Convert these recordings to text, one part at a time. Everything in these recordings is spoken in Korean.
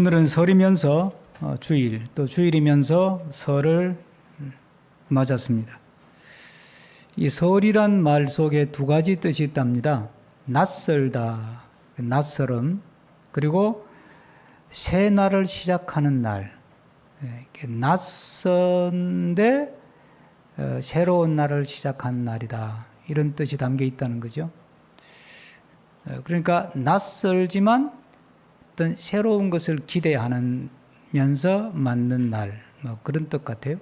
오늘은 설이면서 주일, 또 주일이면서 설을 맞았습니다. 이 설이란 말 속에 두 가지 뜻이 있답니다. 낯설다, 낯설음, 그리고 새 날을 시작하는 날. 낯선데 새로운 날을 시작하는 날이다. 이런 뜻이 담겨 있다는 거죠. 그러니까 낯설지만 어떤 새로운 것을 기대하면서 맞는 날, 그런 뜻 같아요.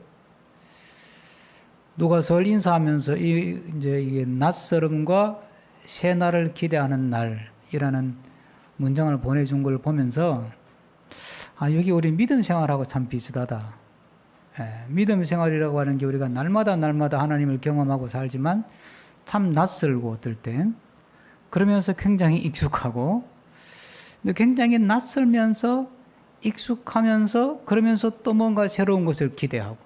누가 설 인사하면서 이제 이게 낯설음과 새 날을 기대하는 날이라는 문장을 보내준 걸 보면서 여기 우리 믿음 생활하고 참 비슷하다. 믿음 생활이라고 하는 게 우리가 날마다 하나님을 경험하고 살지만 참 낯설고 어떨 땐 그러면서 굉장히 익숙하고 굉장히 낯설면서 익숙하면서 그러면서 또 뭔가 새로운 것을 기대하고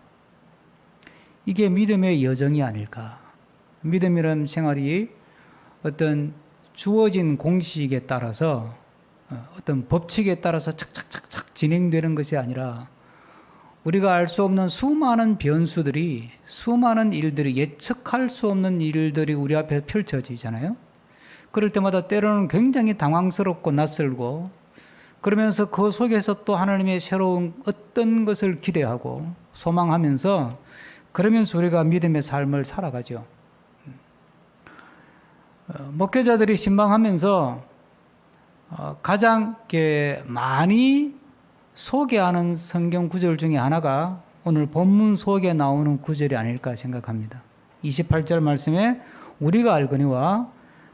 이게 믿음의 여정이 아닐까. 믿음이라는 생활이 어떤 주어진 공식에 따라서 어떤 법칙에 따라서 착착착착 진행되는 것이 아니라 우리가 알 수 없는 수많은 변수들이 수많은 일들이 예측할 수 없는 일들이 우리 앞에 펼쳐지잖아요. 그럴 때마다 때로는 굉장히 당황스럽고 낯설고 그러면서 그 속에서 또 하나님의 새로운 어떤 것을 기대하고 소망하면서 그러면서 우리가 믿음의 삶을 살아가죠. 목회자들이 신방하면서 가장 많이 소개하는 성경 구절 중에 하나가 오늘 본문 속에 나오는 구절이 아닐까 생각합니다. 28절 말씀에 우리가 알거니와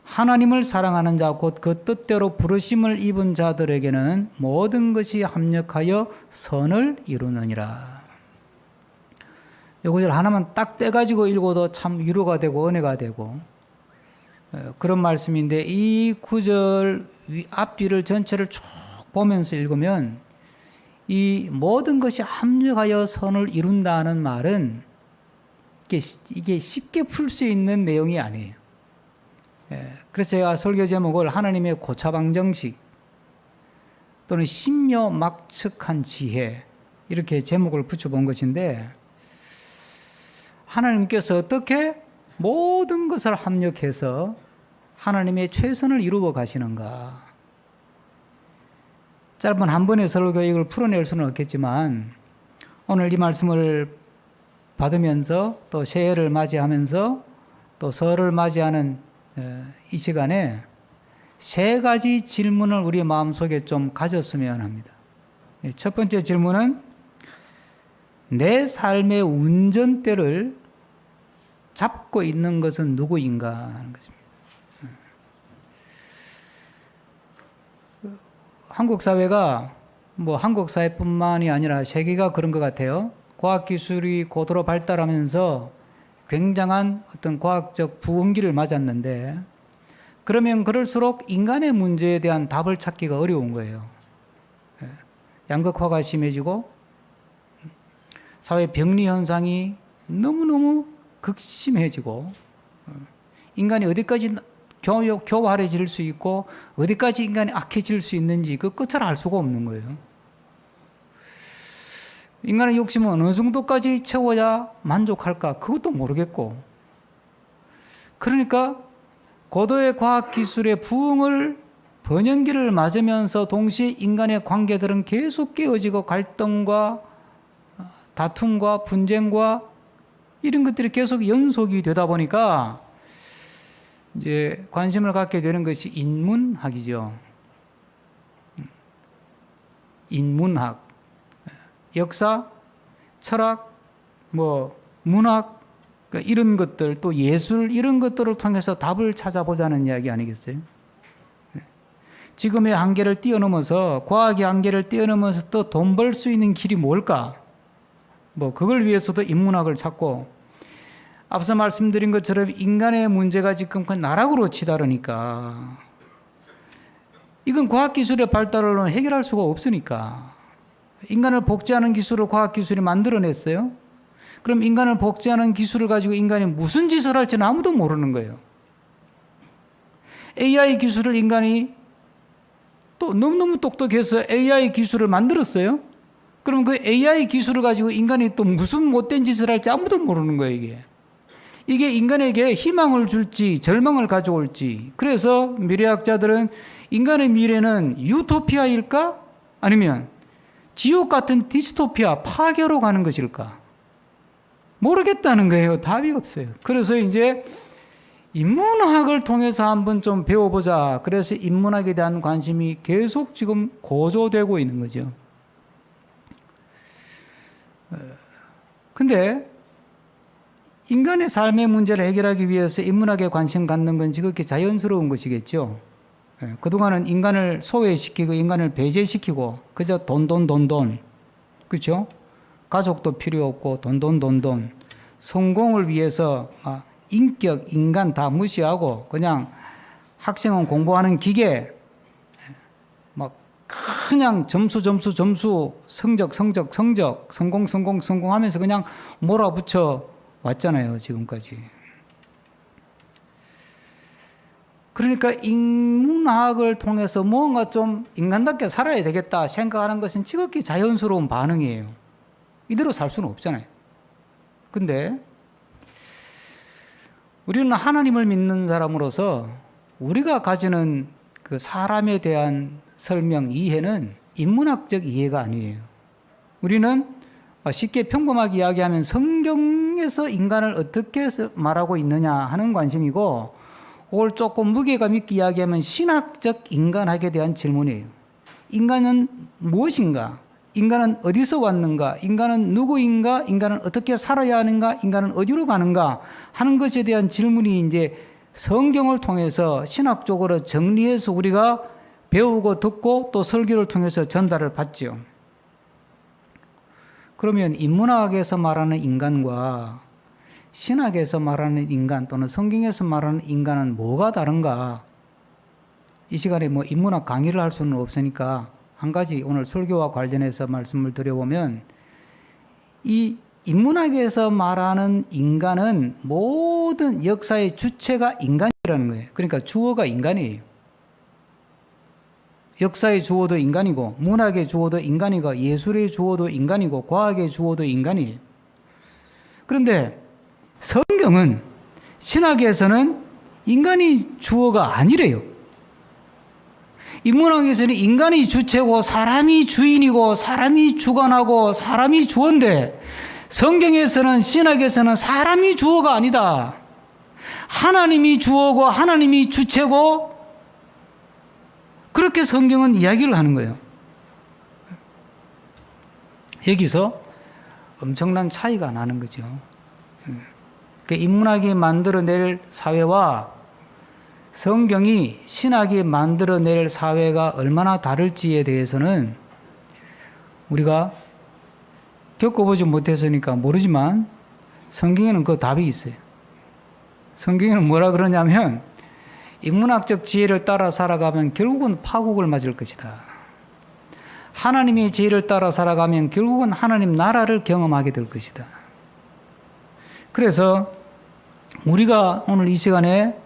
하나님을 사랑하는 자 곧 그 뜻대로 부르심을 입은 자들에게는 모든 것이 합력하여 선을 이루느니라. 이 구절 하나만 딱 떼가지고 읽어도 참 위로가 되고 은혜가 되고 그런 말씀인데 이 구절 앞뒤를 전체를 쭉 보면서 읽으면 이 모든 것이 합력하여 선을 이룬다는 말은 이게 쉽게 풀 수 있는 내용이 아니에요. 그래서 제가 설교 제목을 하나님의 고차방정식 또는 신묘막측한 지혜 이렇게 제목을 붙여본 것인데 하나님께서 어떻게 모든 것을 합력해서 하나님의 최선을 이루어 가시는가. 짧은 한 번의 설교 이걸 풀어낼 수는 없겠지만 오늘 이 말씀을 받으면서 또 새해를 맞이하면서 또 설을 맞이하는 이 시간에 세 가지 질문을 우리 마음속에 좀 가졌으면 합니다. 첫 번째 질문은 내 삶의 운전대를 잡고 있는 것은 누구인가 하는 것입니다. 한국 사회가 한국 사회뿐만이 아니라 세계가 그런 것 같아요. 과학기술이 고도로 발달하면서 굉장한 어떤 과학적 부흥기를 맞았는데 그러면 그럴수록 인간의 문제에 대한 답을 찾기가 어려운 거예요. 양극화가 심해지고 사회 병리 현상이 너무너무 극심해지고 인간이 어디까지 교활해질 수 있고 어디까지 인간이 악해질 수 있는지 그 끝을 알 수가 없는 거예요. 인간의 욕심은 어느 정도까지 채워야 만족할까 그것도 모르겠고 그러니까 고도의 과학기술의 부흥을 번영기를 맞으면서 동시에 인간의 관계들은 계속 깨어지고 갈등과 다툼과 분쟁과 이런 것들이 계속 연속이 되다 보니까 이제 관심을 갖게 되는 것이 인문학이죠. 인문학, 역사, 철학, 문학 이런 것들 또 예술 이런 것들을 통해서 답을 찾아보자는 이야기 아니겠어요? 지금의 한계를 뛰어넘어서 과학의 한계를 뛰어넘어서 또 돈 벌 수 있는 길이 뭘까? 그걸 위해서도 인문학을 찾고 앞서 말씀드린 것처럼 인간의 문제가 지금 그 나락으로 치달으니까 이건 과학기술의 발달로는 해결할 수가 없으니까 인간을 복제하는 기술을 과학기술이 만들어냈어요. 그럼 인간을 복제하는 기술을 가지고 인간이 무슨 짓을 할지는 아무도 모르는 거예요. AI 기술을 인간이 또 너무너무 똑똑해서 AI 기술을 만들었어요. 그럼 그 AI 기술을 가지고 인간이 또 무슨 못된 짓을 할지 아무도 모르는 거예요, 이게. 이게 인간에게 희망을 줄지 절망을 가져올지. 그래서 미래학자들은 인간의 미래는 유토피아일까? 아니면 지옥 같은 디스토피아, 파괴로 가는 것일까? 모르겠다는 거예요. 답이 없어요. 그래서 이제 인문학을 통해서 한번 좀 배워보자. 그래서 인문학에 대한 관심이 계속 지금 고조되고 있는 거죠. 근데 인간의 삶의 문제를 해결하기 위해서 인문학에 관심 갖는 건 지극히 자연스러운 것이겠죠. 그동안은 인간을 소외시키고 인간을 배제시키고 그저 돈. 그렇죠? 가족도 필요 없고 돈. 성공을 위해서 인격, 인간 다 무시하고 그냥 학생은 공부하는 기계, 막 그냥 점수, 성적, 성공하면서 그냥 몰아붙여 왔잖아요, 지금까지. 그러니까 인문학을 통해서 뭔가 좀 인간답게 살아야 되겠다 생각하는 것은 지극히 자연스러운 반응이에요. 이대로 살 수는 없잖아요. 근데 우리는 하나님을 믿는 사람으로서 우리가 가지는 그 사람에 대한 설명, 이해는 인문학적 이해가 아니에요. 우리는 쉽게 평범하게 이야기하면 성경에서 인간을 어떻게 말하고 있느냐 하는 관심이고, 그걸 조금 무게감 있게 이야기하면 신학적 인간학에 대한 질문이에요. 인간은 무엇인가? 인간은 어디서 왔는가? 인간은 누구인가? 인간은 어떻게 살아야 하는가? 인간은 어디로 가는가? 하는 것에 대한 질문이 이제 성경을 통해서 신학적으로 정리해서 우리가 배우고 듣고 또 설교를 통해서 전달을 받죠. 그러면 인문학에서 말하는 인간과 신학에서 말하는 인간 또는 성경에서 말하는 인간은 뭐가 다른가? 이 시간에 뭐 인문학 강의를 할 수는 없으니까 한 가지 오늘 설교와 관련해서 말씀을 드려보면, 이 인문학에서 말하는 인간은 모든 역사의 주체가 인간이라는 거예요. 그러니까 주어가 인간이에요. 역사의 주어도 인간이고, 문학의 주어도 인간이고, 예술의 주어도 인간이고, 과학의 주어도 인간이에요. 그런데 성경은, 신학에서는 인간이 주어가 아니래요. 인문학에서는 인간이 주체고 사람이 주인이고 사람이 주관하고 사람이 주어인데, 성경에서는, 신학에서는 사람이 주어가 아니다. 하나님이 주어고 하나님이 주체고, 그렇게 성경은 이야기를 하는 거예요. 여기서 엄청난 차이가 나는 거죠. 인문학이 만들어낼 사회와 성경이, 신학이 만들어낼 사회가 얼마나 다를지에 대해서는 우리가 겪어보지 못했으니까 모르지만 성경에는 그 답이 있어요. 성경에는 뭐라 그러냐면, 인문학적 지혜를 따라 살아가면 결국은 파국을 맞을 것이다. 하나님의 지혜를 따라 살아가면 결국은 하나님 나라를 경험하게 될 것이다. 그래서 우리가 오늘 이 시간에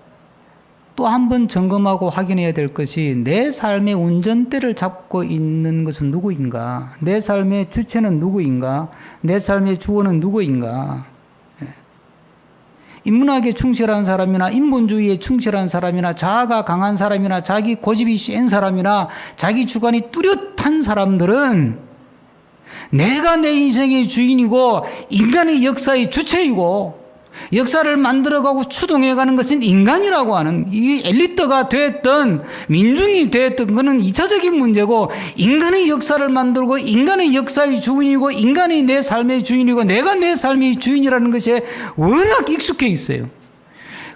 또 한 번 점검하고 확인해야 될 것이, 내 삶의 운전대를 잡고 있는 것은 누구인가? 내 삶의 주체는 누구인가? 내 삶의 주어는 누구인가? 인문학에 충실한 사람이나 인본주의에 충실한 사람이나 자아가 강한 사람이나 자기 고집이 센 사람이나 자기 주관이 뚜렷한 사람들은 내가 내 인생의 주인이고 인간의 역사의 주체이고, 역사를 만들어가고 추동해가는 것은 인간이라고 하는, 이 엘리트가 됐든 민중이 됐든 그거는 2차적인 문제고, 인간의 역사를 만들고 인간의 역사의 주인이고 인간이 내 삶의 주인이고 내가 내 삶의 주인이라는 것에 워낙 익숙해 있어요.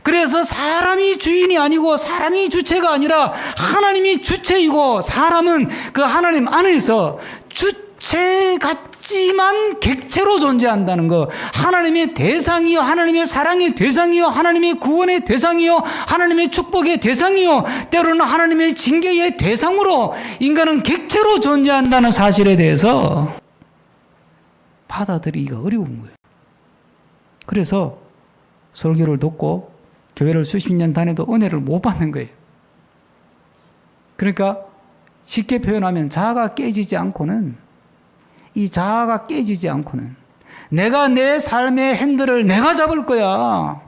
그래서 사람이 주인이 아니고 사람이 주체가 아니라 하나님이 주체이고, 사람은 그 하나님 안에서 주체 같지만 객체로 존재한다는 거, 하나님의 대상이요, 하나님의 사랑의 대상이요, 하나님의 구원의 대상이요, 하나님의 축복의 대상이요, 때로는 하나님의 징계의 대상으로 인간은 객체로 존재한다는 사실에 대해서 받아들이기가 어려운 거예요. 그래서 설교를 듣고 교회를 수십 년 다녀도 은혜를 못 받는 거예요. 그러니까 쉽게 표현하면 자아가 깨지지 않고는, 이 자아가 깨지지 않고는 내가 내 삶의 핸들을 내가 잡을 거야.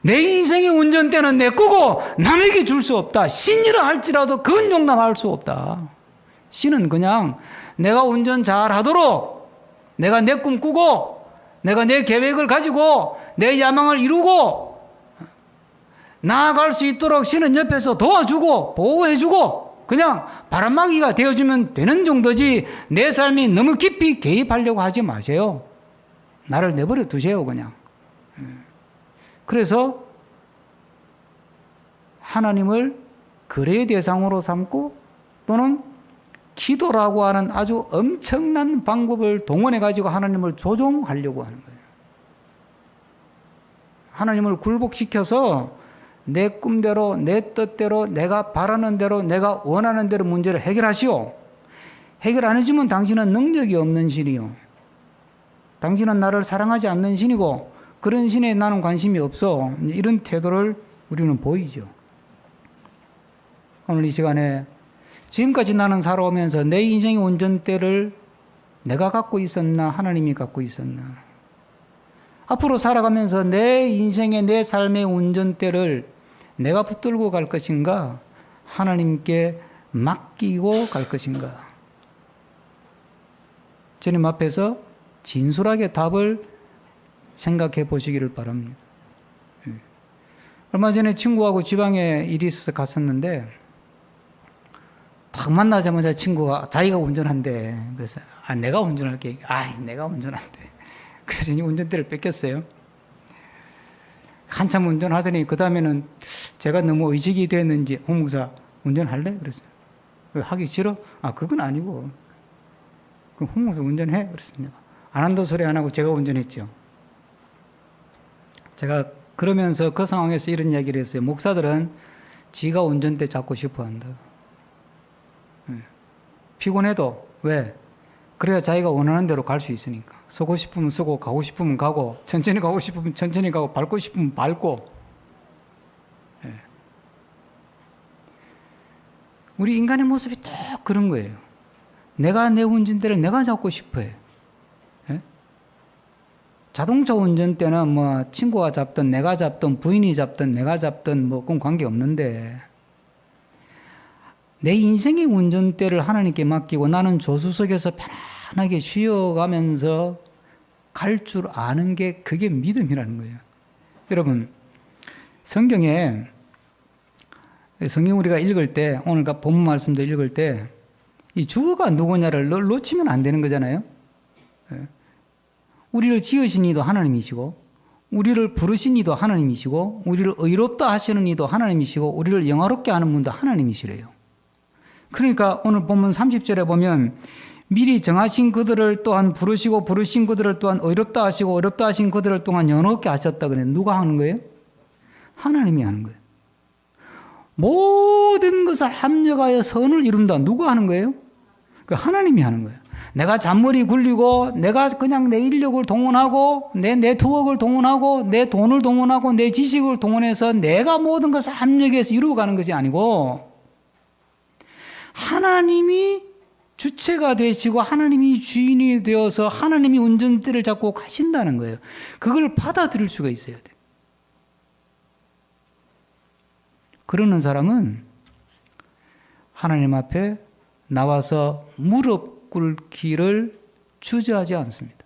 내 인생의 운전대는 내 거고 남에게 줄 수 없다. 신이라 할지라도 그건 용납할 수 없다. 신은 그냥 내가 운전 잘 하도록, 내가 내 꿈 꾸고, 내가 내 계획을 가지고 내 야망을 이루고 나아갈 수 있도록 신은 옆에서 도와주고 보호해주고 그냥 바람막이가 되어주면 되는 정도지, 내 삶이 너무 깊이 개입하려고 하지 마세요. 나를 내버려 두세요, 그냥. 그래서 하나님을 거래의 대상으로 삼고, 또는 기도라고 하는 아주 엄청난 방법을 동원해 가지고 하나님을 조종하려고 하는 거예요. 하나님을 굴복시켜서 내 꿈대로, 내 뜻대로, 내가 바라는 대로, 내가 원하는 대로 문제를 해결하시오. 해결 안 해주면 당신은 능력이 없는 신이요, 당신은 나를 사랑하지 않는 신이고 그런 신에 나는 관심이 없어. 이런 태도를 우리는 보이죠. 오늘 이 시간에 지금까지 나는 살아오면서 내 인생의 운전대를 내가 갖고 있었나, 하나님이 갖고 있었나? 앞으로 살아가면서 내 인생의, 내 삶의 운전대를 내가 붙들고 갈 것인가, 하나님께 맡기고 갈 것인가? 주님 앞에서 진솔하게 답을 생각해 보시기를 바랍니다. 얼마 전에 친구하고 지방에 일이 있어서 갔었는데, 딱 만나자마자 친구가 자기가 운전한대. 그래서 내가 운전할게. 내가 운전한대. 그래서 이 운전대를 뺏겼어요. 한참 운전하더니 그 다음에는 제가 너무 의식이 됐는지, 홍 목사 운전할래? 그래서 하기 싫어? 그건 아니고 그럼 홍 목사 운전해? 그래서 내가 안 한다 소리 안 하고 제가 운전했죠. 제가 그러면서 그 상황에서 이런 이야기를 했어요. 목사들은 지가 운전대 잡고 싶어 한다. 피곤해도 왜? 그래야 자기가 원하는 대로 갈 수 있으니까. 서고 싶으면 서고, 가고 싶으면 가고, 천천히 가고 싶으면 천천히 가고, 밟고 싶으면 밟고. 우리 인간의 모습이 딱 그런 거예요. 내가 내 운전대를 내가 잡고 싶어 해. 자동차 운전대는 뭐 친구가 잡든 내가 잡든 부인이 잡든 내가 잡든 뭐 그건 관계없는데, 내 인생의 운전대를 하나님께 맡기고 나는 조수석에서 편안하게 쉬어가면서 갈 줄 아는 게, 그게 믿음이라는 거예요. 여러분, 성경 우리가 읽을 때, 오늘 본문 말씀도 읽을 때 이 주어가 누구냐를 놓치면 안 되는 거잖아요. 우리를 지으신 이도 하나님이시고, 우리를 부르신 이도 하나님이시고, 우리를 의롭다 하시는 이도 하나님이시고, 우리를 영화롭게 하는 분도 하나님이시래요. 그러니까 오늘 본문 30절에 보면 미리 정하신 그들을 또한 부르시고, 부르신 그들을 또한 의롭다 하시고, 의롭다 하신 그들을 또한 영화롭게 하셨다 그래. 누가 하는 거예요? 하나님이 하는 거예요. 모든 것을 합력하여 선을 이룬다. 누가 하는 거예요? 그 하나님이 하는 거예요. 내가 잔머리 굴리고, 내가 그냥 내 인력을 동원하고, 내 네트워크를 동원하고, 내 돈을 동원하고, 내 지식을 동원해서 내가 모든 것을 합력해서 이루어가는 것이 아니고, 하나님이 주체가 되시고 하나님이 주인이 되어서 하나님이 운전대를 잡고 가신다는 거예요. 그걸 받아들일 수가 있어야 돼요. 그러는 사람은 하나님 앞에 나와서 무릎 꿇기를 주저하지 않습니다.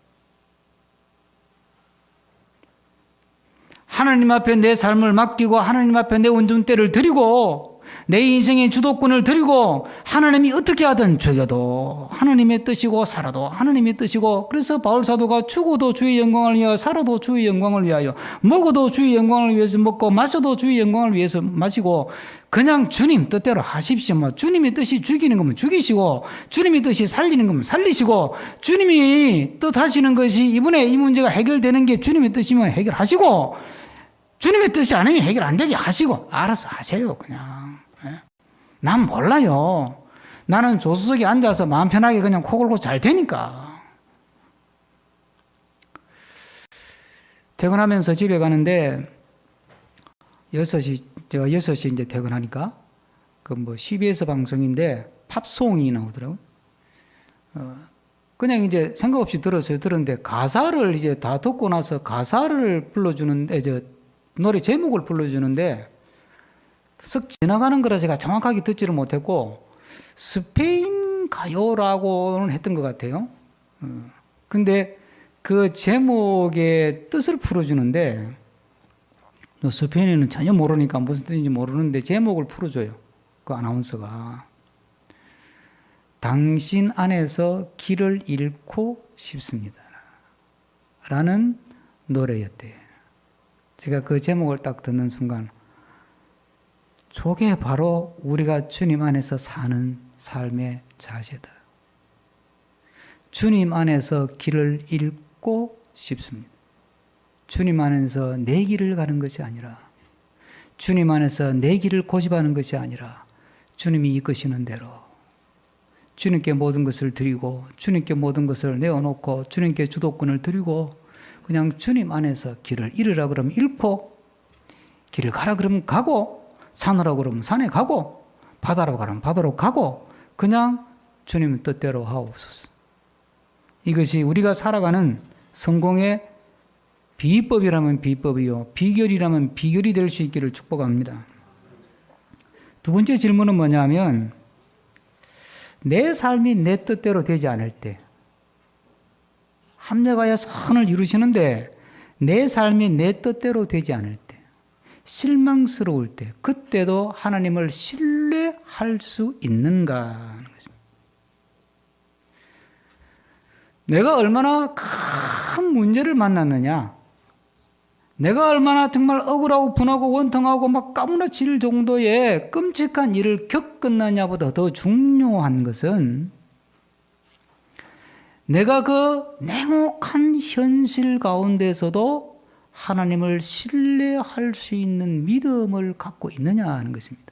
하나님 앞에 내 삶을 맡기고 하나님 앞에 내 운전대를 드리고 내 인생의 주도권을 드리고 하나님이 어떻게 하든 죽여도 하나님의 뜻이고 살아도 하나님의 뜻이고, 그래서 바울 사도가 죽어도 주의 영광을 위하여 살아도 주의 영광을 위하여 먹어도 주의 영광을 위해서 먹고 마셔도 주의 영광을 위해서 마시고, 그냥 주님 뜻대로 하십시오. 뭐 주님의 뜻이 죽이는 거면 죽이시고, 주님의 뜻이 살리는 거면 살리시고, 주님이 뜻하시는 것이 이번에 이 문제가 해결되는 게 주님의 뜻이면 해결하시고, 주님의 뜻이 아니면 해결 안 되게 하시고, 알아서 하세요. 그냥. 난 몰라요. 나는 조수석에 앉아서 마음 편하게 그냥 코 골고 잘 되니까. 퇴근하면서 집에 가는데 6시, 제가 6시 이제 퇴근하니까 그 뭐 CBS 방송인데 팝송이 나오더라고요. 그냥 이제 생각 없이 들었어요. 들었는데 가사를 이제 다 듣고 나서 가사를 불러주는데, 노래 제목을 불러주는데 쓱 지나가는 거라 제가 정확하게 듣지를 못했고, 스페인 가요라고는 했던 것 같아요. 근데 그 제목의 뜻을 풀어주는데, 스페인어는 전혀 모르니까 무슨 뜻인지 모르는데 제목을 풀어줘요. 그 아나운서가. 당신 안에서 길을 잃고 싶습니다. 라는 노래였대요. 제가 그 제목을 딱 듣는 순간, 저게 바로 우리가 주님 안에서 사는 삶의 자세다. 주님 안에서 길을 잃고 싶습니다. 주님 안에서 내 길을 가는 것이 아니라, 주님 안에서 내 길을 고집하는 것이 아니라, 주님이 이끄시는 대로 주님께 모든 것을 드리고, 주님께 모든 것을 내어놓고, 주님께 주도권을 드리고, 그냥 주님 안에서 길을 잃으라 그러면 잃고, 길을 가라 그러면 가고, 산으로 그러면 산에 가고, 바다로 가라면 바다로 가고, 그냥 주님 뜻대로 하옵소서. 이것이 우리가 살아가는 성공의 비법이라면 비법이요, 비결이라면 비결이 될 수 있기를 축복합니다. 두 번째 질문은 뭐냐면, 내 삶이 내 뜻대로 되지 않을 때, 합력하여 선을 이루시는데 내 삶이 내 뜻대로 되지 않을 때, 실망스러울 때, 그때도 하나님을 신뢰할 수 있는가 하는 것입니다. 내가 얼마나 큰 문제를 만났느냐, 내가 얼마나 정말 억울하고 분하고 원통하고 막 까무러칠 정도의 끔찍한 일을 겪었느냐보다 더 중요한 것은, 내가 그 냉혹한 현실 가운데서도 하나님을 신뢰할 수 있는 믿음을 갖고 있느냐 하는 것입니다.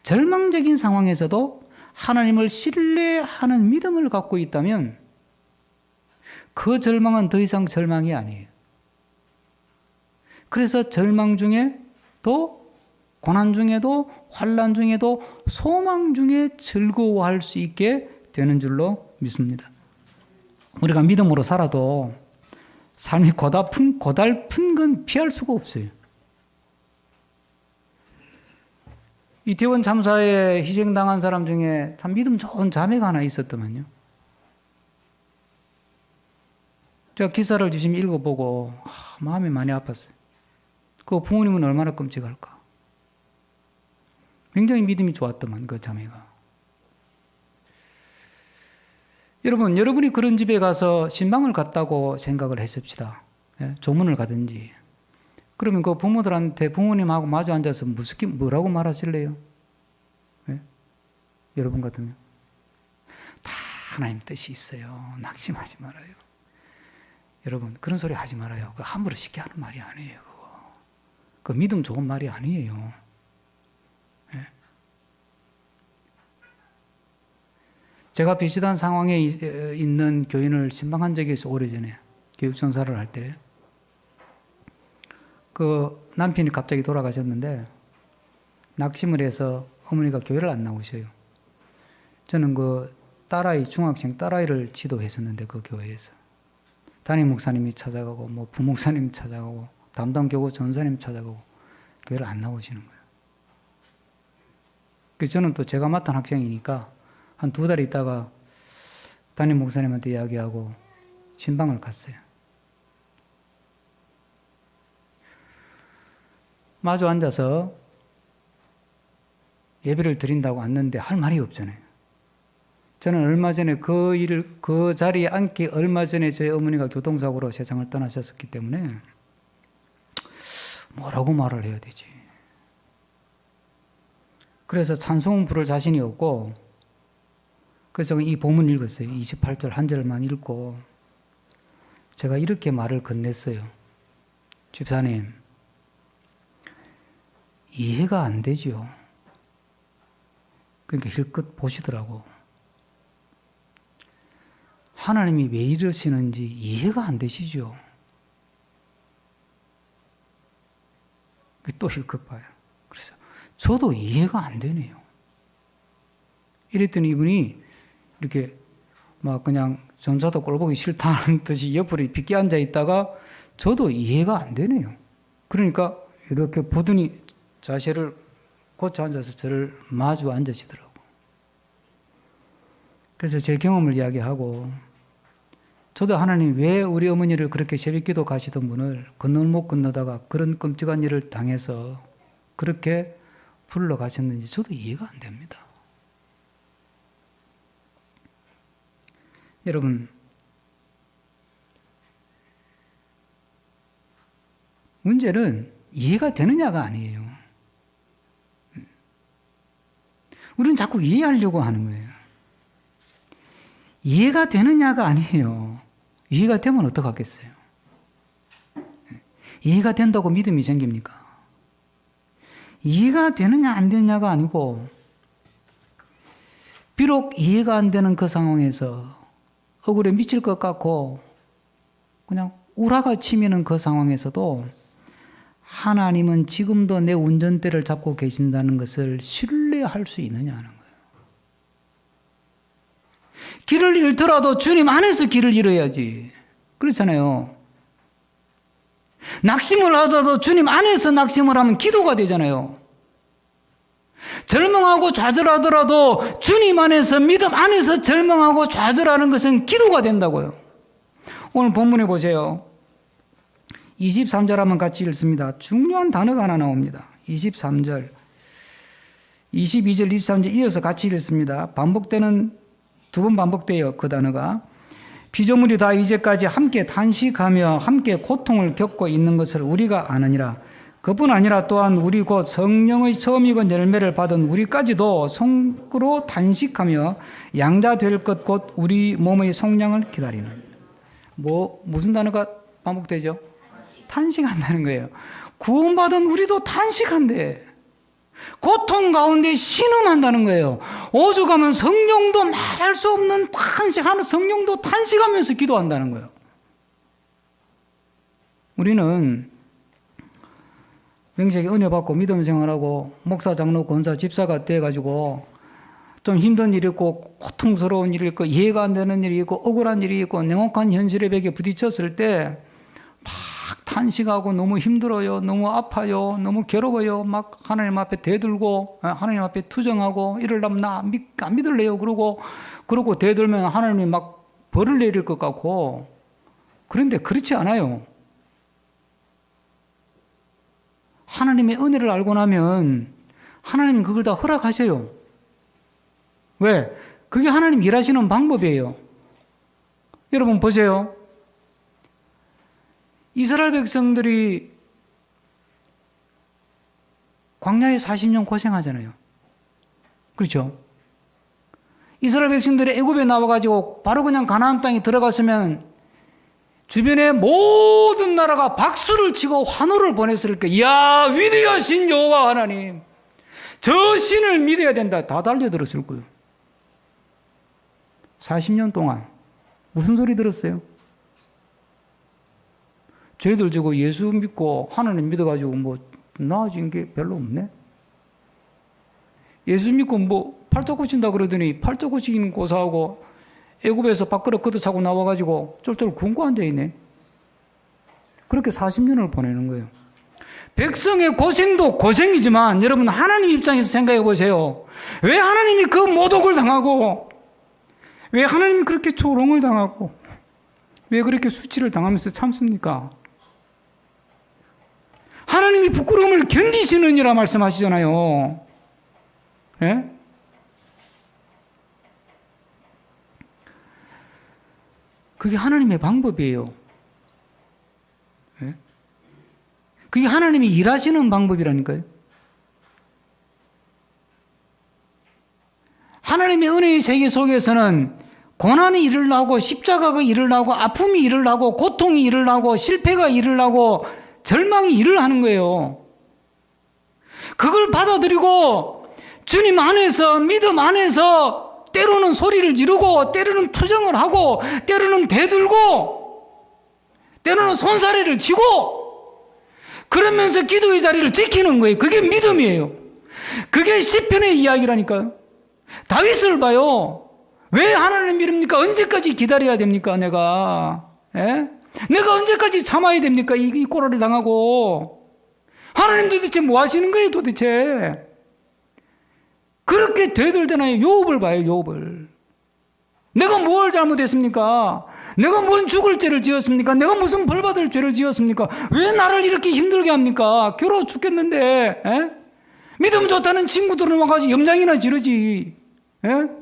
절망적인 상황에서도 하나님을 신뢰하는 믿음을 갖고 있다면 그 절망은 더 이상 절망이 아니에요. 그래서 절망 중에도, 고난 중에도, 환난 중에도, 소망 중에 즐거워할 수 있게 되는 줄로 믿습니다. 우리가 믿음으로 살아도 삶이 고달픈 건 피할 수가 없어요. 이태원 참사에 희생당한 사람 중에 참 믿음 좋은 자매가 하나 있었더만요. 제가 기사를 주시면 읽어보고 마음이 많이 아팠어요. 그 부모님은 얼마나 끔찍할까. 굉장히 믿음이 좋았더만 그 자매가. 여러분, 여러분이 그런 집에 가서 신방을 갔다고 생각을 했습시다. 예? 조문을 가든지. 그러면 그 부모들한테, 부모님하고 마주 앉아서 뭐라고 말하실래요? 예? 여러분 같으면. 다 하나님 뜻이 있어요. 낙심하지 말아요. 여러분, 그런 소리 하지 말아요. 그 함부로 쉽게 하는 말이 아니에요. 그 믿음 좋은 말이 아니에요. 예? 제가 비슷한 상황에 있는 교인을 신방한 적이 있어요. 오래전에 교육전사를 할 때. 그 남편이 갑자기 돌아가셨는데 낙심을 해서 어머니가 교회를 안 나오셔요. 저는 그 딸아이, 중학생 딸아이를 지도했었는데 그 교회에서 담임 목사님이 찾아가고 뭐 부목사님 찾아가고 담당 교구 전사님 찾아가고 교회를 안 나오시는 거예요. 그래서 저는 또 제가 맡은 학생이니까 한 2달 있다가 담임 목사님한테 이야기하고 신방을 갔어요. 마주 앉아서 예배를 드린다고 왔는데 할 말이 없잖아요. 저는 얼마 전에 그 자리에 앉기 얼마 전에 저희 어머니가 교통사고로 세상을 떠나셨기 때문에 뭐라고 말을 해야 되지. 그래서 찬송은 부를 자신이 없고, 그래서 이 본문 읽었어요. 28절 한 절만 읽고 제가 이렇게 말을 건넸어요. 집사님, 이해가 안 되죠. 그러니까 힐끗 보시더라고. 하나님이 왜 이러시는지 이해가 안 되시죠. 또 힐끗 봐요. 그래서 저도 이해가 안 되네요. 이랬더니 이분이 이렇게 막 그냥 전사도 꼴보기 싫다는 듯이 옆으로 빗게 앉아 있다가 저도 이해가 안 되네요. 그러니까 이렇게 보더니 자세를 고쳐 앉아서 저를 마주 앉으시더라고. 그래서 제 경험을 이야기하고 저도 하나님 왜 우리 어머니를 그렇게 새벽기도 가시던 분을 건너를 못 건너다가 그런 끔찍한 일을 당해서 그렇게 불러가셨는지 저도 이해가 안 됩니다. 여러분, 문제는 이해가 되느냐가 아니에요. 우리는 자꾸 이해하려고 하는 거예요. 이해가 되느냐가 아니에요. 이해가 되면 어떡하겠어요? 이해가 된다고 믿음이 생깁니까? 이해가 되느냐 안 되느냐가 아니고 비록 이해가 안 되는 그 상황에서 억울해 미칠 것 같고 그냥 우라가 치미는 그 상황에서도 하나님은 지금도 내 운전대를 잡고 계신다는 것을 신뢰할 수 있느냐는 거예요. 길을 잃더라도 주님 안에서 길을 잃어야지. 그렇잖아요. 낙심을 하더라도 주님 안에서 낙심을 하면 기도가 되잖아요. 절망하고 좌절하더라도 주님 안에서 믿음 안에서 절망하고 좌절하는 것은 기도가 된다고요. 오늘 본문에 보세요. 23절 한번 같이 읽습니다. 중요한 단어가 하나 나옵니다. 23절, 22절, 23절 이어서 같이 읽습니다. 반복되는 두 번 반복돼요. 그 단어가. 피조물이 다 이제까지 함께 탄식하며 함께 고통을 겪고 있는 것을 우리가 아느니라. 그뿐 아니라 또한 우리 곧 성령의 처음 익은 열매를 받은 우리까지도 성으로 탄식하며 양자 될 것 곧 우리 몸의 속량을 기다리는. 무슨 단어가 반복되죠? 탄식한다는 거예요. 구원받은 우리도 탄식한대. 고통 가운데 신음한다는 거예요. 오죽하면 성령도 말할 수 없는 탄식하는 성령도 탄식하면서 기도한다는 거예요. 우리는 명색에 은혜 받고 믿음 생활하고 목사, 장로, 권사, 집사가 돼가지고 좀 힘든 일이 있고 고통스러운 일이 있고 이해가 안 되는 일이 있고 억울한 일이 있고 냉혹한 현실의 벽에 부딪혔을 때 막 탄식하고 너무 힘들어요. 너무 아파요. 너무 괴로워요. 막 하나님 앞에 대들고 하나님 앞에 투정하고 이러려면 나 안 믿을래요. 그러고 대들면 하나님이 막 벌을 내릴 것 같고 그런데 그렇지 않아요. 하나님의 은혜를 알고 나면 하나님은 그걸 다 허락하셔요. 왜? 그게 하나님 일하시는 방법이에요. 여러분 보세요. 이스라엘 백성들이 광야에 40년 고생하잖아요. 그렇죠? 이스라엘 백성들이 애굽에 나와가지고 바로 그냥 가나안 땅에 들어갔으면 주변의 모든 나라가 박수를 치고 환호를 보냈을 거예요. 이야, 위대하신 여호와 하나님, 저 신을 믿어야 된다. 다 달려들었을 거예요. 40년 동안 무슨 소리 들었어요? 저희들 저거 예수 믿고 하나님 믿어가지고 뭐 나아진 게 별로 없네. 예수 믿고 뭐 팔자 고친다 그러더니 팔자 고치기는 고사하고 애굽에서 밥그릇 걷어차고 나와가지고 쫄쫄 굶고 앉아있네. 그렇게 40년을 보내는 거예요. 백성의 고생도 고생이지만 여러분 하나님 입장에서 생각해 보세요. 왜 하나님이 그 모독을 당하고 왜 하나님이 그렇게 조롱을 당하고 왜 그렇게 수치를 당하면서 참습니까? 하나님이 부끄러움을 견디시느니라 말씀하시잖아요. 예? 그게 하나님의 방법이에요. 예? 그게 하나님이 일하시는 방법이라니까요. 하나님의 은혜의 세계 속에서는 고난이 일어나고 십자가가 일어나고 아픔이 일어나고 고통이 일어나고 실패가 일어나고 절망이 일어나는 거예요. 그걸 받아들이고 주님 안에서 믿음 안에서 때로는 소리를 지르고 때로는 투정을 하고 때로는 대들고 때로는 손사래를 치고 그러면서 기도의 자리를 지키는 거예요. 그게 믿음이에요. 그게 시편의 이야기라니까요. 다윗을 봐요. 왜 하나님 믿습니까? 언제까지 기다려야 됩니까? 내가 내가 언제까지 참아야 됩니까? 이 꼴을 당하고. 하나님 도대체 뭐 하시는 거예요 도대체? 그렇게 되들되나요? 욥을 봐요. 욥을. 내가 뭘 잘못했습니까? 내가 뭔 죽을 죄를 지었습니까? 내가 무슨 벌받을 죄를 지었습니까? 왜 나를 이렇게 힘들게 합니까? 괴로워 죽겠는데. 믿음 좋다는 친구들은 와가지고 염장이나 지르지.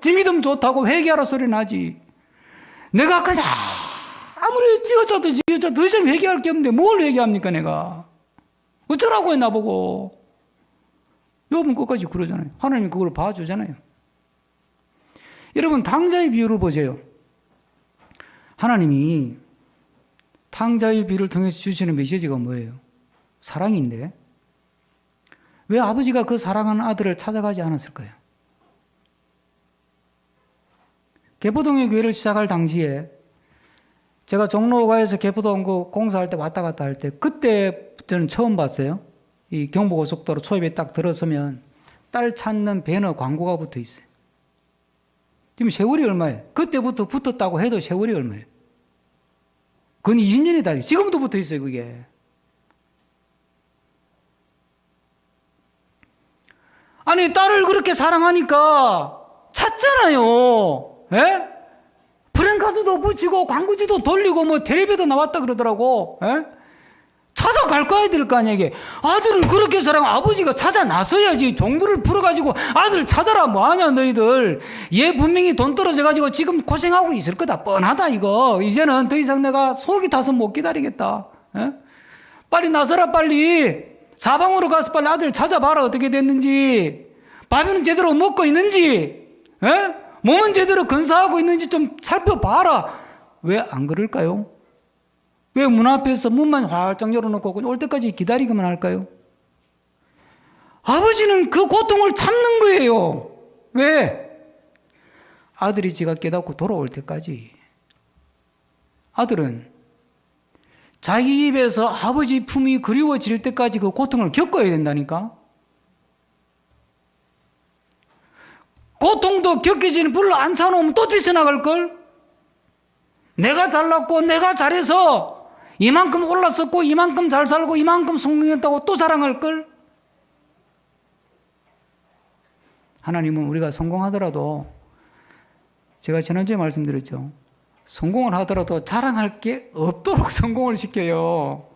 지 믿음 좋다고 회개하라 소리 나지. 내가 그냥 아무리 지어짜도 더 이상 회개할 게 없는데 뭘 회개합니까 내가? 어쩌라고 해 나보고. 욥은 끝까지 그러잖아요. 하나님이 그걸 봐주잖아요. 여러분 탕자의 비유를 보세요. 하나님이 탕자의 비유를 통해서 주시는 메시지가 뭐예요? 사랑인데 왜 아버지가 그 사랑하는 아들을 찾아가지 않았을까요? 개포동의 교회를 시작할 당시에 제가 종로가에서 개포동 그 공사할 때 왔다 갔다 할 때 그때 저는 처음 봤어요. 이 경부고속도로 초입에 딱 들어서면 딸 찾는 배너 광고가 붙어 있어요. 지금 세월이 얼마예요? 그때부터 붙었다고 해도 세월이 얼마예요? 그건 20년이다. 지금도 붙어 있어요, 그게. 아니, 딸을 그렇게 사랑하니까 찾잖아요. 프랭카드도 붙이고 광고지도 돌리고 뭐 텔레비도 나왔다 그러더라고. 찾아갈 거야 될 거 아니야 이게. 아들을 그렇게 사랑하면 아버지가 찾아 나서야지. 종들을 풀어가지고 아들 찾아라 뭐하냐 너희들. 얘 분명히 돈 떨어져가지고 지금 고생하고 있을 거다. 뻔하다 이거. 이제는 더 이상 내가 속이 타서 못 기다리겠다. 빨리 나서라 빨리. 사방으로 가서 빨리 아들 찾아봐라 어떻게 됐는지. 밥은 제대로 먹고 있는지. 몸은 제대로 건사하고 있는지 좀 살펴봐라. 왜 안 그럴까요? 왜 문 앞에서 문만 활짝 열어놓고 올 때까지 기다리기만 할까요? 아버지는 그 고통을 참는 거예요. 왜? 아들이 지가 깨닫고 돌아올 때까지. 아들은 자기 입에서 아버지 품이 그리워질 때까지 그 고통을 겪어야 된다니까. 고통도 겪어지는 불로 안 사놓으면 또 뛰쳐나갈걸? 내가 잘났고 내가 잘해서 이만큼 올랐었고 이만큼 잘 살고 이만큼 성공했다고 또 자랑할걸? 하나님은 우리가 성공하더라도 제가 지난주에 말씀드렸죠. 성공을 하더라도 자랑할 게 없도록 성공을 시켜요.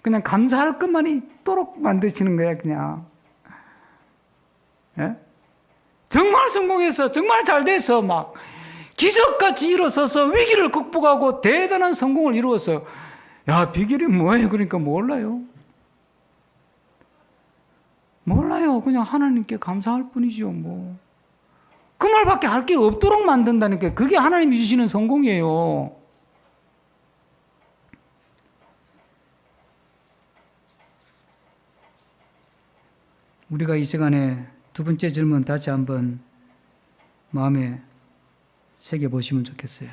그냥 감사할 것만 있도록 만드시는 거야 그냥. 정말 성공해서 정말 잘 돼서 막 기적같이 일어서서 위기를 극복하고 대단한 성공을 이루어서 야 비결이 뭐예요? 그러니까 몰라요. 그냥 하나님께 감사할 뿐이죠 뭐. 그 말밖에 할 게 없도록 만든다니까. 그게 하나님이 주시는 성공이에요. 우리가 이 시간에 두 번째 질문 다시 한번 마음에 새겨보시면 좋겠어요.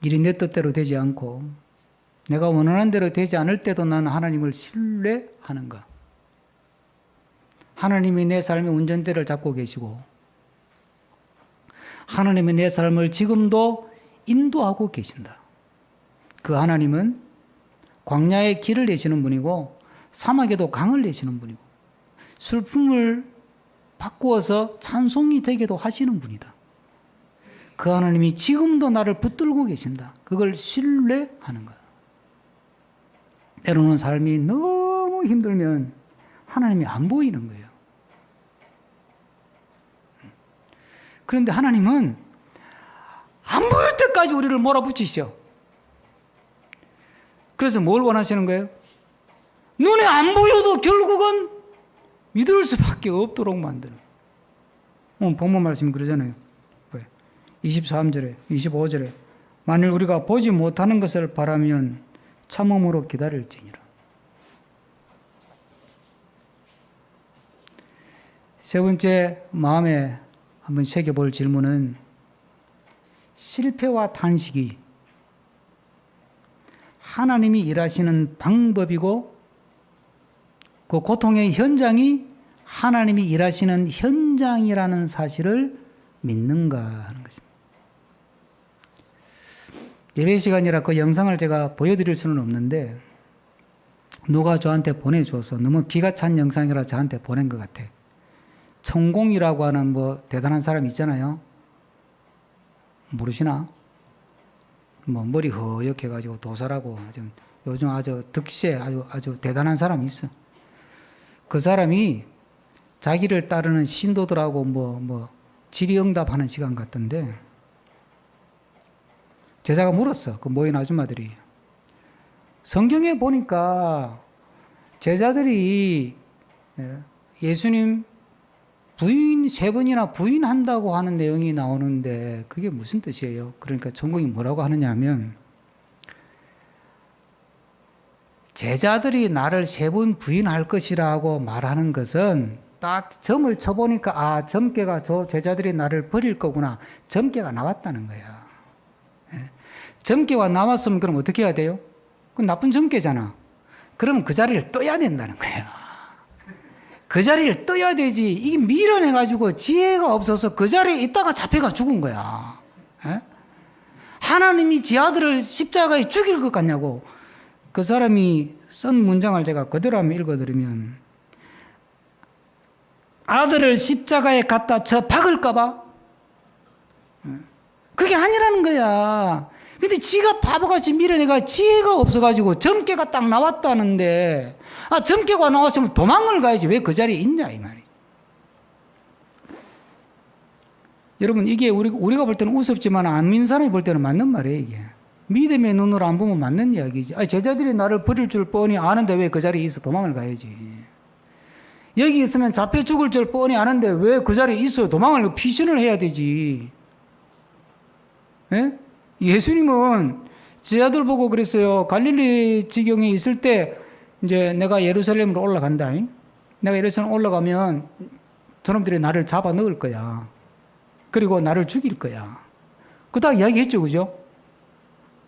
일이 내 뜻대로 되지 않고 내가 원하는 대로 되지 않을 때도 나는 하나님을 신뢰하는가? 하나님이 내 삶의 운전대를 잡고 계시고 하나님이 내 삶을 지금도 인도하고 계신다. 그 하나님은 광야에 길을 내시는 분이고 사막에도 강을 내시는 분이고 슬픔을 바꾸어서 찬송이 되게도 하시는 분이다. 그 하나님이 지금도 나를 붙들고 계신다. 그걸 신뢰하는 거야. 때로는 삶이 너무 힘들면 하나님이 안 보이는 거예요. 그런데 하나님은 안 보일 때까지 우리를 몰아붙이셔. 그래서 뭘 원하시는 거예요? 눈에 안 보여도 결국은 믿을 수밖에 없도록 만드는. 오늘 본문 말씀이 그러잖아요. 23절에 25절에 만일 우리가 보지 못하는 것을 바라면 참음으로 기다릴지니라. 세 번째 마음에 한번 새겨볼 질문은 실패와 탄식이 하나님이 일하시는 방법이고 그 고통의 현장이 하나님이 일하시는 현장이라는 사실을 믿는가 하는 것입니다. 예배 시간이라 그 영상을 제가 보여드릴 수는 없는데 누가 저한테 보내줘서 너무 기가 찬 영상이라 저한테 보낸 것 같아. 천공이라고 하는 뭐 대단한 사람 있잖아요. 모르시나? 뭐 머리 허옇게 가지고 도살하고 요즘 아주 득세 아주 대단한 사람이 있어. 그 사람이 자기를 따르는 신도들하고 뭐 질의응답하는 시간 같던데 제자가 물었어. 그 모인 아줌마들이. 성경에 보니까 제자들이 예수님 부인 3번이나 부인한다고 하는 내용이 나오는데 그게 무슨 뜻이에요? 그러니까 전공이 뭐라고 하느냐 하면 제자들이 나를 3번 부인할 것이라고 말하는 것은 딱 점을 쳐보니까 점괘가 저 제자들이 나를 버릴 거구나. 점괘가 나왔다는 거야. 점괘가 나왔으면 그럼 어떻게 해야 돼요? 그건 나쁜 점괘잖아. 그러면 그 자리를 떠야 된다는 거야. 그 자리를 떠야 되지. 이게 밀어내가지고 지혜가 없어서 그 자리에 있다가 잡혀가 죽은 거야. 하나님이 지 아들을 십자가에 죽일 것 같냐고. 그 사람이 쓴 문장을 제가 그대로 한번 읽어드리면 아들을 십자가에 갖다 쳐 박을까봐? 그게 아니라는 거야. 근데 지가 바보같이 밀어내가 지혜가 없어가지고 점괘가 딱 나왔다는데 점괘가 나왔으면 도망을 가야지 왜 그 자리에 있냐 이 말이지. 여러분 이게 우리가 볼 때는 우습지만 안 믿는 사람이 볼 때는 맞는 말이에요 이게. 믿음의 눈으로 안 보면 맞는 이야기지. 제자들이 나를 버릴 줄 뻔히 아는데 왜 그 자리에 있어 도망을 가야지. 여기 있으면 잡혀 죽을 줄 뻔히 아는데 왜 그 자리에 있어 도망을 피신을 해야 되지. 예? 예수님은 제 아들 보고 그랬어요. 갈릴리 지경에 있을 때 이제 내가 예루살렘으로 올라간다. 내가 예루살렘 올라가면 저놈들이 나를 잡아 넣을 거야. 그리고 나를 죽일 거야. 그다 이야기했죠, 그죠?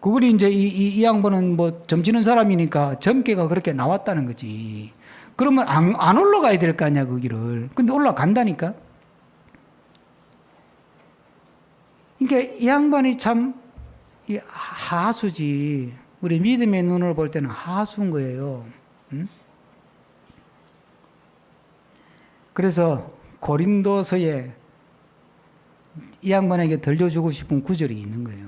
그걸이 이제 이 양반은 뭐 점치는 사람이니까 점괘가 그렇게 나왔다는 거지. 그러면 안 올라가야 될 거 아니야, 그 길을. 근데 올라간다니까. 그러니까 이 양반이 참 하수지. 우리 믿음의 눈으로 볼 때는 하수인 거예요. 응? 그래서 고린도서에 이 양반에게 들려주고 싶은 구절이 있는 거예요.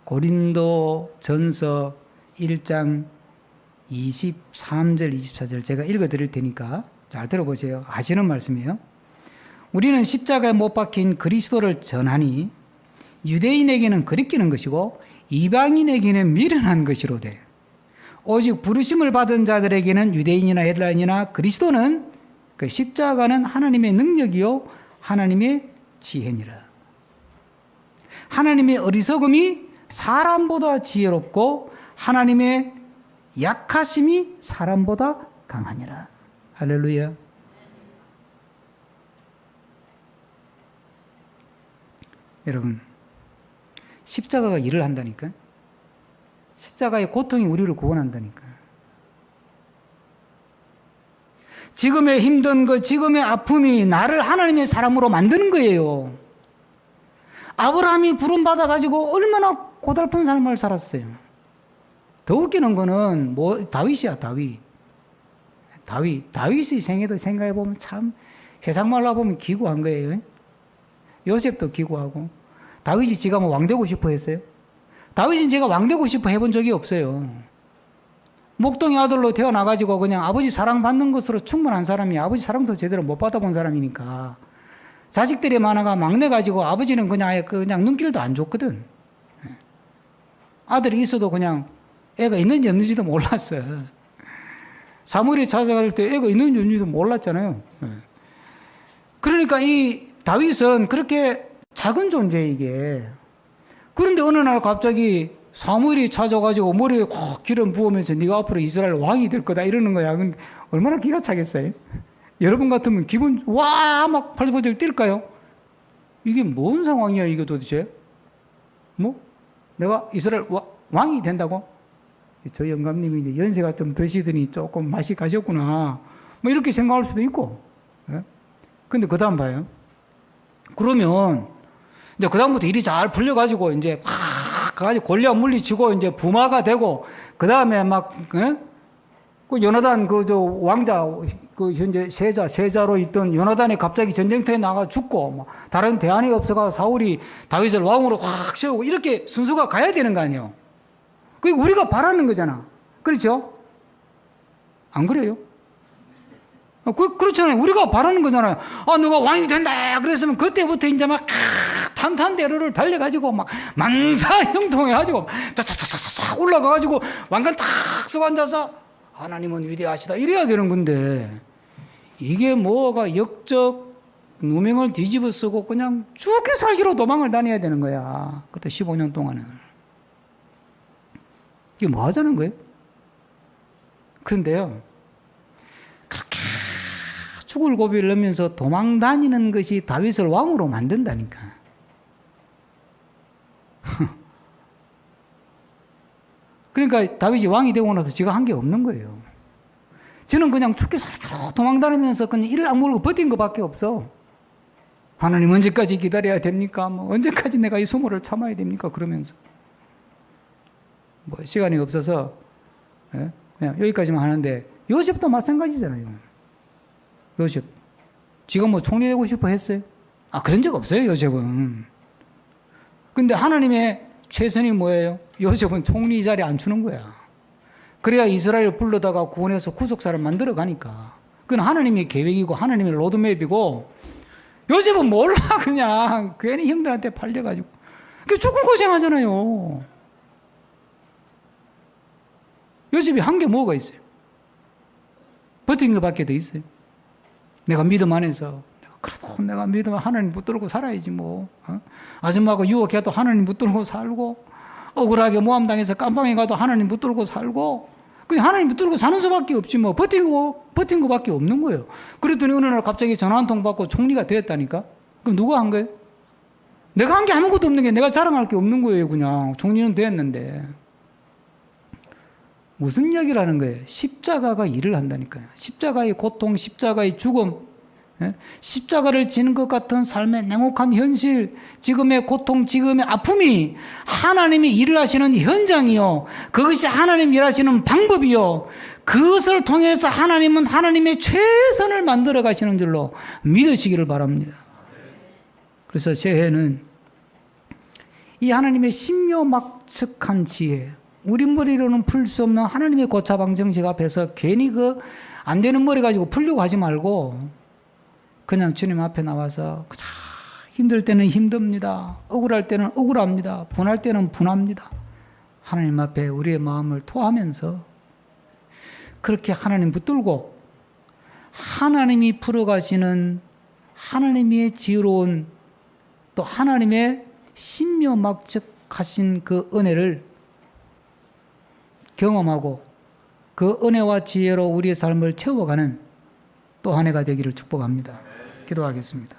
고린도 전서 1장 23절 24절 제가 읽어드릴 테니까 잘 들어보세요. 아시는 말씀이에요. 우리는 십자가에 못 박힌 그리스도를 전하니 유대인에게는 거리끼는 것이고 이방인에게는 미련한 것이로되 오직 부르심을 받은 자들에게는 유대인이나 헬라인이나 그리스도는 그 십자가는 하나님의 능력이요 하나님의 지혜니라. 하나님의 어리석음이 사람보다 지혜롭고 하나님의 약하심이 사람보다 강하니라. 할렐루야. 여러분 십자가가 일을 한다니까. 십자가의 고통이 우리를 구원한다니까. 지금의 힘든 것, 지금의 아픔이 나를 하나님의 사람으로 만드는 거예요. 아브라함이 부름받아가지고 얼마나 고달픈 삶을 살았어요. 더 웃기는 거는 다윗이야, 다윗. 다윗의 생애도 생각해보면 참 세상 말로 보면 기구한 거예요. 요셉도 기구하고. 다윗이 지가 뭐 왕 되고 싶어 했어요? 다윗은 제가 왕 되고 싶어 해본 적이 없어요. 목동의 아들로 태어나가지고 그냥 아버지 사랑받는 것으로 충분한 사람이 아버지 사랑도 제대로 못 받아본 사람이니까 자식들이 많아가 막내 가지고 아버지는 그냥 눈길도 안 줬거든. 아들이 있어도 그냥 애가 있는지 없는지도 몰랐어. 사무엘이 찾아갈 때 애가 있는지 없는지도 몰랐잖아요. 그러니까 이 다윗은 그렇게 작은 존재 이게. 그런데 어느 날 갑자기 사무엘이 찾아가지고 머리에 콕 기름 부으면서 네가 앞으로 이스라엘 왕이 될 거다 이러는 거야. 얼마나 기가 차겠어요? 여러분 같으면 기분 막 팔벌벌 뛸까요? 이게 뭔 상황이야 이게 도대체? 뭐? 내가 이스라엘 왕이 된다고? 저 영감님이 이제 연세가 좀 드시더니 조금 맛이 가셨구나. 뭐 이렇게 생각할 수도 있고. 예? 근데 그 다음 봐요. 그러면 이제 그 다음부터 일이 잘 풀려가지고 이제 막 가지고 골리앗 물리치고 이제 부마가 되고 그 다음에 막 예? 그 요나단 그 저 왕자 그 현재 세자로 있던 요나단이 갑자기 전쟁터에 나가 죽고 뭐 다른 대안이 없어가 사울이 다윗을 왕으로 확 세우고 이렇게 순서가 가야 되는 거 아니에요. 그게 우리가 바라는 거잖아. 그렇죠? 안 그래요? 그렇잖아요. 우리가 바라는 거잖아요. 아, 누가 왕이 된다. 그랬으면 그때부터 이제 막 탄탄대로를 달려가지고 막 만사형통해가지고 쫙쫙쫙쫙 올라가가지고 왕관 탁 쓰고 앉아서 하나님은 위대하시다. 이래야 되는 건데 이게 뭐가 역적 누명을 뒤집어 쓰고 그냥 죽게 살기로 도망을 다녀야 되는 거야. 그때 15년 동안은. 이게 뭐 하자는 거예요? 그런데요. 그렇게 죽을 고비를 넘으면서 도망 다니는 것이 다윗을 왕으로 만든다니까. 그러니까 다윗이 왕이 되고 나서 지가 한 게 없는 거예요. 저는 그냥 죽게 살기로 도망 다니면서 그냥 이를 악물고 버틴 것밖에 없어. 하나님 언제까지 기다려야 됩니까? 뭐 언제까지 내가 이 수모를 참아야 됩니까? 그러면서 뭐 시간이 없어서 그냥 여기까지만 하는데 요셉도 마찬가지잖아요. 요셉 지가 뭐 총리 되고 싶어 했어요? 아, 그런 적 없어요. 요셉은. 근데 하나님의 최선이 뭐예요? 요셉은 총리 자리에 안 주는 거야. 그래야 이스라엘 불러다가 구원해서 구속사를 만들어 가니까. 그건 하나님의 계획이고 하나님의 로드맵이고 요셉은 몰라. 그냥 괜히 형들한테 팔려가지고 죽을 고생하잖아요. 요셉이 한 게 뭐가 있어요? 버틴 것밖에 더 있어요. 내가 믿음 안에서 그래도 내가 믿음 하나님 붙들고 살아야지 뭐. 아줌마가 유혹해도 하나님 붙들고 살고 억울하게 모함당해서 깜빵에 가도 하나님 붙들고 살고 그냥 하나님 붙들고 사는 수밖에 없지 뭐. 버틴 것밖에 없는 거예요. 그랬더니 어느 날 갑자기 전화 한 통 받고 총리가 되었다니까. 그럼 누가 한 거예요? 내가 한 게 아무것도 없는 게 내가 자랑할 게 없는 거예요. 그냥 총리는 되었는데. 무슨 이야기를 하는 거예요? 십자가가 일을 한다니까요. 십자가의 고통, 십자가의 죽음, 십자가를 지는 것 같은 삶의 냉혹한 현실, 지금의 고통, 지금의 아픔이 하나님이 일을 하시는 현장이요. 그것이 하나님 일하시는 방법이요. 그것을 통해서 하나님은 하나님의 최선을 만들어 가시는 줄로 믿으시기를 바랍니다. 그래서 새해는 이 하나님의 신묘막측한 지혜, 우리 머리로는 풀 수 없는 하나님의 고차방 정식 앞에서 괜히 그 안 되는 머리 가지고 풀려고 하지 말고 그냥 주님 앞에 나와서 힘들 때는 힘듭니다. 억울할 때는 억울합니다. 분할 때는 분합니다. 하나님 앞에 우리의 마음을 토하면서 그렇게 하나님 붙들고 하나님이 풀어가시는 하나님의 지혜로운 또 하나님의 신묘막측하신 그 은혜를 경험하고 그 은혜와 지혜로 우리의 삶을 채워가는 또 한 해가 되기를 축복합니다. 기도하겠습니다.